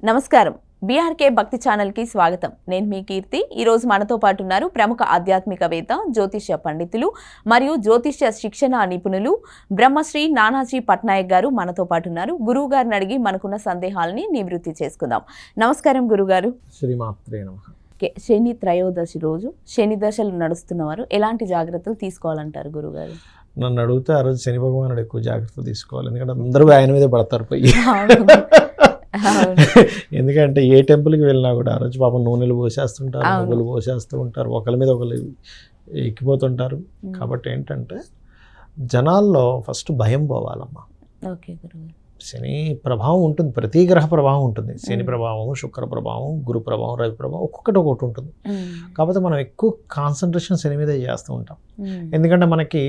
నమస్కారం. బీఆర్కే భక్తి ఛానల్కి స్వాగతం. నేను మీ కీర్తి. ఈరోజు మనతో పాటు ఉన్నారు ప్రముఖ ఆధ్యాత్మికవేత్త, జ్యోతిష్య పండితులు మరియు జ్యోతిష్య శిక్షణ నిపుణులు బ్రహ్మశ్రీ నానాజీ పట్నాయక్ గారు మనతో పాటు ఉన్నారు. గురువు గారిని అడిగి మనకున్న సందేహాలని నివృత్తి చేసుకుందాం. నమస్కారం గురుగారు. శ్రీమాత్రే నమః. శని త్రయోదశి రోజు శని దశలు నడుస్తున్నవారు ఎలాంటి జాగ్రత్తలు తీసుకోవాలంటారు గురుగారు? నన్ను అడిగితే ఆ రోజు శని భగవానుడు ఎక్కువ జాగ్రత్తలు తీసుకోవాలి. ఎందుకంటే అందరూ ఆయన మీదే పడతారు పోయి. ఎందుకంటే ఏ టెంపుల్కి వెళ్ళినా కూడా ఆ రోజు పాపం నూనెలు పోసేస్తుంటారు, నువ్వులు పోసేస్తూ ఉంటారు, ఒకరి మీద ఒకరు ఎక్కిపోతుంటారు. కాబట్టి ఏంటంటే జనాల్లో ఫస్ట్ భయం పోవాలమ్మా. ఓకే గురుగారు. శని ప్రభావం ఉంటుంది, ప్రతి గ్రహ ప్రభావం ఉంటుంది. శని ప్రభావం, శుక్ర ప్రభావం, గురు ప్రభావం, రవి ప్రభావం, ఒక్కొక్కటి ఒకటి ఉంటుంది. కాకపోతే మనం ఎక్కువ కాన్సన్ట్రేషన్ శని మీద చేస్తూ ఉంటాం. ఎందుకంటే మనకి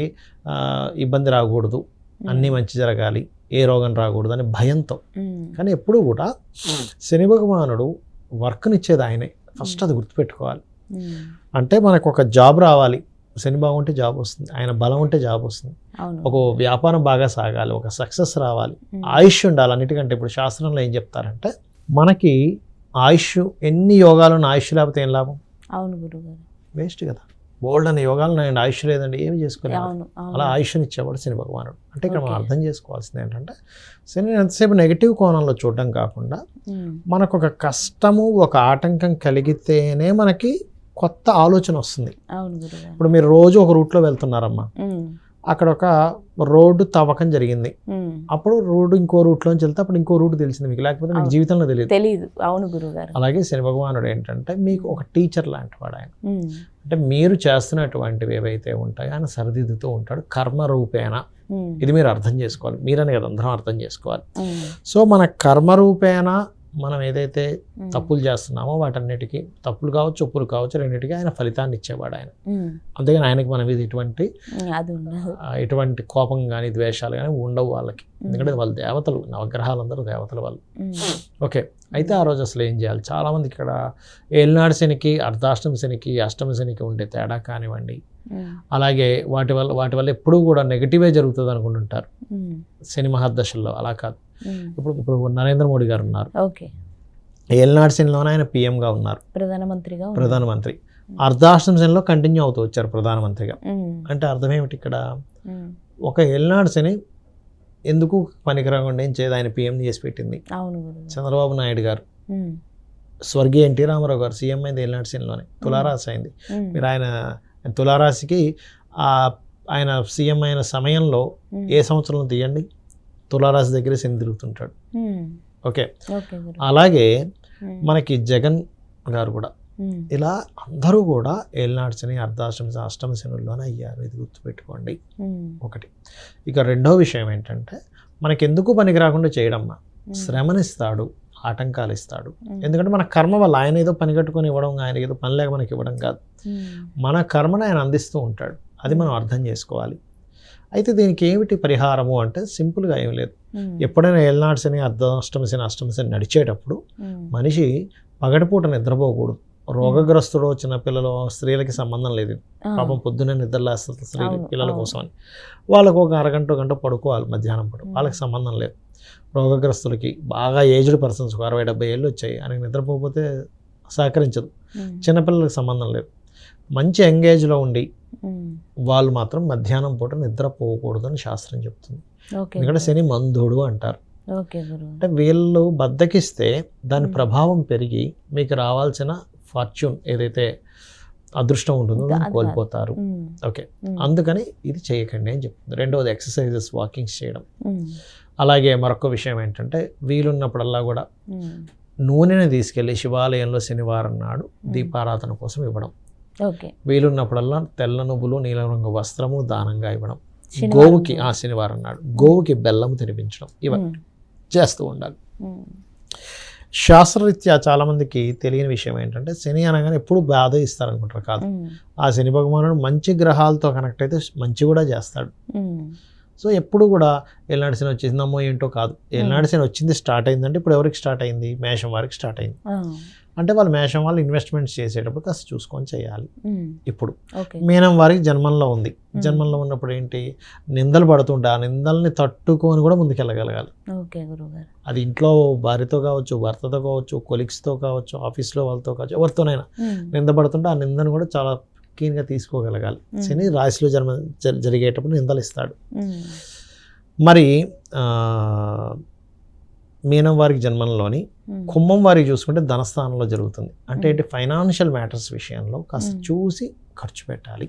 ఇబ్బంది రాకూడదు, అన్నీ మంచి జరగాలి, ఏ రోగం రాకూడదు అనే భయంతో. కానీ ఎప్పుడూ కూడా శని భగవానుడు వర్క్నిచ్చేది ఆయనే. ఫస్ట్ అది గుర్తుపెట్టుకోవాలి. అంటే మనకు ఒక జాబ్ రావాలి, శని బాగుంటే జాబ్ వస్తుంది, ఆయన బలం ఉంటే జాబ్ వస్తుంది. ఒక వ్యాపారం బాగా సాగాలి, ఒక సక్సెస్ రావాలి, ఆయుష్ ఉండాలి. అన్నిటికంటే ఇప్పుడు శాస్త్రంలో ఏం చెప్తారంటే మనకి ఆయుష్ ఎన్ని యోగాలు ఆయుష్ లేకపోతే ఏం లాభం? అవును గురుగారు, వేస్ట్ కదా. బోల్డ్ అనే యోగాలు నేను ఆయుష్ లేదండి, ఏమి చేసుకోలేదు. అలా ఆయుష్ని ఇచ్చేవాడు శని భగవానుడు. అంటే ఇక్కడ మనం అర్థం చేసుకోవాల్సింది ఏంటంటే శని ఎంతసేపు నెగిటివ్ కోణంలో చూడడం కాకుండా మనకు ఒక కష్టము, ఒక ఆటంకం కలిగితేనే మనకి కొత్త ఆలోచన వస్తుంది. ఇప్పుడు మీరు రోజు ఒక రూట్లో వెళ్తున్నారమ్మా, అక్కడ ఒక రోడ్డు తవ్వకం జరిగింది, అప్పుడు రోడ్డు ఇంకో రూట్లోంచి వెళ్తే అప్పుడు ఇంకో రూట్ తెలిసింది మీకు, లేకపోతే మీకు జీవితంలో తెలియదు. అవును గురుగారు. అలాగే శని భగవానుడు ఏంటంటే మీకు ఒక టీచర్ లాంటి వాడు ఆయన. అంటే మీరు చేస్తున్నటువంటివి ఏవైతే ఉంటాయో ఆయన సరిదిద్దుతూ ఉంటాడు కర్మ రూపేణ. ఇది మీరు అర్థం చేసుకోవాలి, మీరనే కదా అందరం అర్థం చేసుకోవాలి. సో మన కర్మ రూపేణ మనం ఏదైతే తప్పులు చేస్తున్నామో వాటన్నిటికీ, తప్పులు కావచ్చు ఒప్పులు కావచ్చు, రెండింటికి ఆయన ఫలితాన్ని ఇచ్చేవాడు ఆయన. అంతేగాని ఆయనకి మన మీద ఎటువంటి కోపం కానీ ద్వేషాలు కానీ ఉండవు వాళ్ళకి. ఎందుకంటే వాళ్ళు దేవతలు, నవగ్రహాలందరూ దేవతలు వాళ్ళు. ఓకే, అయితే ఆ రోజు అసలు ఏం చేయాలి? చాలామంది ఇక్కడ ఏలినాడు శనికి, అర్ధాష్టమి శనికి, అష్టమి శనికి ఉండే తేడా కానివ్వండి, అలాగే వాటి వల్ల ఎప్పుడూ కూడా నెగిటివే జరుగుతుంది అనుకుంటుంటారు శని మహర్దశల్లో. అలా కాదు. ఇప్పుడు నరేంద్ర మోడీ గారు ఉన్నారు, ఏలినాడు శనిలోనే ఆయన పిఎంగా ఉన్నారు, ప్రధానమంత్రి. అర్ధాష్టమి శనిలో కంటిన్యూ అవుతూ వచ్చారు ప్రధానమంత్రిగా. అంటే అర్థం ఏమిటి ఇక్కడ? ఒక ఏలినాడు శని ఎందుకు పనికిరాకుండా ఏం చేయదు, ఆయన పిఎం చేసి పెట్టింది చంద్రబాబు నాయుడు గారు. స్వర్గీయ ఎన్టీ రామారావు గారు సీఎం అయింది ఏలినాడు శనిలోనే, తులారాశి అయింది. మీరు ఆయన తులారాశికి ఆయన సీఎం అయిన సమయంలో ఏ సంవత్సరంలో తీయండి, తులారాశి దగ్గరే శని తిరుగుతుంటాడు. ఓకే, అలాగే మనకి జగన్ గారు కూడా ఇలా అందరూ కూడా ఏలినాడు శని, అర్ధాష్టమి, అష్టమి శనుల్లోనే అయ్యారు. ఇది గుర్తుపెట్టుకోండి ఒకటి. ఇక రెండో విషయం ఏంటంటే మనకెందుకు పనికి రాకుండా చేయడమ్మా, శ్రమనిస్తాడు, ఆటంకాలు ఇస్తాడు. ఎందుకంటే మన కర్మ వల్ల ఆయన ఏదో పని కట్టుకొని ఇవ్వడం, ఆయన ఏదో పని లేక మనకి ఇవ్వడం కాదు, మన కర్మను ఆయన అందిస్తూ ఉంటాడు. అది మనం అర్థం చేసుకోవాలి. అయితే దీనికి ఏమిటి పరిహారము అంటే సింపుల్గా ఏం లేదు. ఎప్పుడైనా ఏలినాడు శని, అర్ధాష్టమి శని, అష్టమి శని నడిచేటప్పుడు మనిషి పగటిపూట నిద్రపోకూడదు. రోగగ్రస్తుడు, చిన్నపిల్లలు, స్త్రీలకి సంబంధం లేదు. పాపం పొద్దున్నే నిద్రలేస్తారు స్త్రీలు పిల్లల కోసం అని, వాళ్ళకు ఒక అరగంట గంట పడుకోవాలి మధ్యాహ్నం పూట, వాళ్ళకి సంబంధం లేదు. రోగగ్రస్తులకి, బాగా ఏజ్డ్ పర్సన్స్, 60-70 ఏళ్ళు వచ్చాయి, ఆయనకి నిద్రపోకపోతే సహకరించదు. చిన్నపిల్లలకి సంబంధం లేదు. మంచి ఎంగేజ్లో ఉండి వాళ్ళు మాత్రం మధ్యాహ్నం పూట నిద్రపోకూడదు అని శాస్త్రం చెప్తుంది. ఎందుకంటే శని మందుడు అంటారు. అంటే వీళ్ళు బద్దకిస్తే దాని ప్రభావం పెరిగి మీకు రావాల్సిన ఫార్చ్యూన్, ఏదైతే అదృష్టం ఉంటుందో దాన్ని కోల్పోతారు. ఓకే, అందుకని ఇది చేయకండి అని చెప్తుంది. రెండవది ఎక్సర్సైజెస్, వాకింగ్స్ చేయడం. అలాగే మరొక విషయం ఏంటంటే వీలున్నప్పుడల్లా కూడా నూనెని తీసుకెళ్ళి శివాలయంలో శనివారం నాడు దీపారాధన కోసం ఇవ్వడం. వీలున్నప్పుడల్లా తెల్ల నువ్వులు, నీలం రంగు వస్త్రము దానంగా ఇవ్వడం. గోవుకి శనివారం నాడు గోవుకి బెల్లం తినిపించడం, ఇవన్నీ చేస్తూ ఉండాలి. శాస్త్రరీత్యా చాలామందికి తెలియని విషయం ఏంటంటే శని అనగానే ఎప్పుడు బాధ ఇస్తారనుకుంటారు. కాదు, ఆ శని భగవానుడు మంచి గ్రహాలతో కనెక్ట్ అయితే మంచి కూడా చేస్తాడు. సో ఎప్పుడు కూడా ఏలినాటి శని వచ్చేసిందమ్మో ఏంటో కాదు. ఏలినాటి శని వచ్చింది స్టార్ట్ అయిందంటే ఇప్పుడు ఎవరికి స్టార్ట్ అయింది? మేషం వారికి స్టార్ట్ అయింది. అంటే వాళ్ళు మేషం వాళ్ళు ఇన్వెస్ట్మెంట్స్ చేసేటప్పుడు కాస్త చూసుకొని చేయాలి. ఇప్పుడు మీనం వారికి జన్మంలో ఉంది. జన్మంలో ఉన్నప్పుడు ఏంటి, నిందలు పడుతుంటే ఆ నిందల్ని తట్టుకొని కూడా ముందుకెళ్ళగలగాలి. అది ఇంట్లో భార్యతో కావచ్చు, భర్తతో కావచ్చు, కొలీగ్స్తో కావచ్చు, ఆఫీస్లో వాళ్ళతో కావచ్చు, ఎవరితోనైనా నింద పడుతుంటే ఆ నిందను కూడా చాలా క్లీన్గా తీసుకోగలగాలి. శని రాశిలో జరిగేటప్పుడు నిందలు ఇస్తాడు. మరి మీనం వారికి జన్మంలోని కుంభం వారికి చూసుకుంటే ధనస్థానంలో జరుగుతుంది. అంటే ఏంటి, ఫైనాన్షియల్ మ్యాటర్స్ విషయంలో కాస్త చూసి ఖర్చు పెట్టాలి.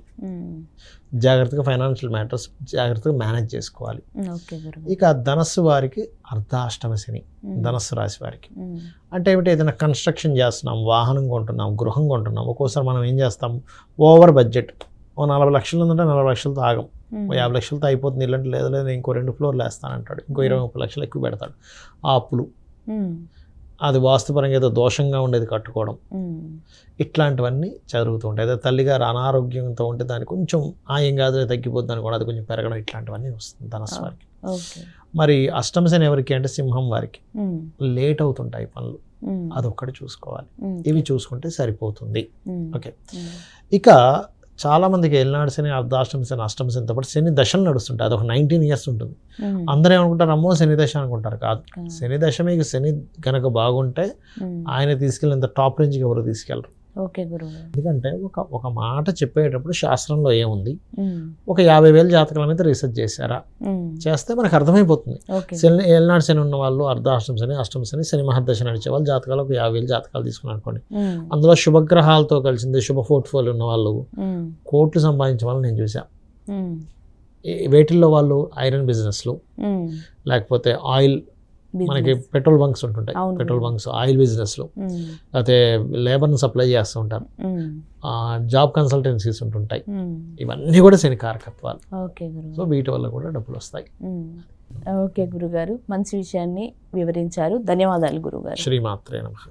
జాగ్రత్తగా ఫైనాన్షియల్ మ్యాటర్స్ జాగ్రత్తగా మేనేజ్ చేసుకోవాలి. ఇక ధనస్సు వారికి అర్ధాష్టమ శని, ధనస్సు రాశి వారికి అంటే ఏమిటి, ఏదైనా కన్స్ట్రక్షన్ చేస్తున్నాం, వాహనం కొంటున్నాం, గృహం కొంటున్నాం, ఒక్కోసారి మనం ఏం చేస్తాం, ఓవర్ బడ్జెట్, 40 లక్షలు ఉందంటే 40 లక్షలతో ఆగం, 50 లక్షలతో అయిపోతుంది, ఇల్లంటే లేదు లేదు ఇంకో 2 ఫ్లోర్లు వేస్తానంటాడు, ఇంకో 20-30 లక్షలు ఎక్కువ పెడతాడు. ఆ అప్పులు, అది వాస్తుపరంగా ఏదో దోషంగా ఉండేది కట్టుకోవడం, ఇట్లాంటివన్నీ జరుగుతూ ఉంటాయి. అదే తల్లిగారు అనారోగ్యంతో ఉంటే దానికి కొంచెం ఏం కాదు తగ్గిపోద్ది అనుకోవడం, అది కొంచెం పెరగడం, ఇట్లాంటివన్నీ వస్తుంది ధనస్సు వారికి. మరి అష్టమ శని ఎవరికి అంటే సింహం వారికి లేట్ అవుతుంటాయి పనులు, అదొక్కటి చూసుకోవాలి. ఇవి చూసుకుంటే సరిపోతుంది. ఓకే, ఇక చాలా మందికి ఏలినాడు శని, అర్ధాష్టమ శని, అష్టమ శనితో పాటు శని దశలు నడుస్తుంటాయి. అదొక 19 years ఉంటుంది. అందరూ ఏమనుకుంటారు, అమ్మో శని దశ అనుకుంటారు. కాదు, శని దశ మీకు శని కనుక బాగుంటే ఆయన తీసుకెళ్ళినంత టాప్ రేంజ్కి ఎవరు తీసుకెళ్ళరు. ఎందుకంటే ఒక మాట చెప్పేటప్పుడు శాస్త్రంలో ఏముంది, ఒక 50,000 జాతకాల మీద రీసెర్చ్ చేశారా, చేస్తే మనకు అర్థమైపోతుంది. శని ఏలినాడు శని ఉన్న వాళ్ళు, అర్ధాష్టమ శని, అష్టమ శని, శని మహర్దశ నడిచే వాళ్ళు జాతకాలు ఒక 50,000 జాతకాలు తీసుకుని అనుకోండి. అందులో శుభగ్రహాలతో కలిసింది శుభ పోర్ట్ఫోలియో ఉన్న వాళ్ళు కోట్లు సంపాదించే వాళ్ళు నేను చూసా. వేటిల్లో వాళ్ళు ఐరన్ బిజినెస్లు, లేకపోతే ఆయిల్, మనకి పెట్రోల్ బంక్స్ ఉంటుంటాయి, పెట్రోల్ బంక్స్, ఆయిల్ బిజినెస్లు, లేకపోతే లేబర్ని సప్లై చేస్తూ ఉంటారు, జాబ్ కన్సల్టెన్సీస్ ఉంటుంటాయి. ఇవన్నీ కూడా శని కారకత్వాలు. సో వీటి వల్ల కూడా డబ్బులు వస్తాయి. ఓకే గురుగారు, మంచి విషయాన్ని వివరించారు. ధన్యవాదాలు గురుగారు. శ్రీమాత్రే నమః.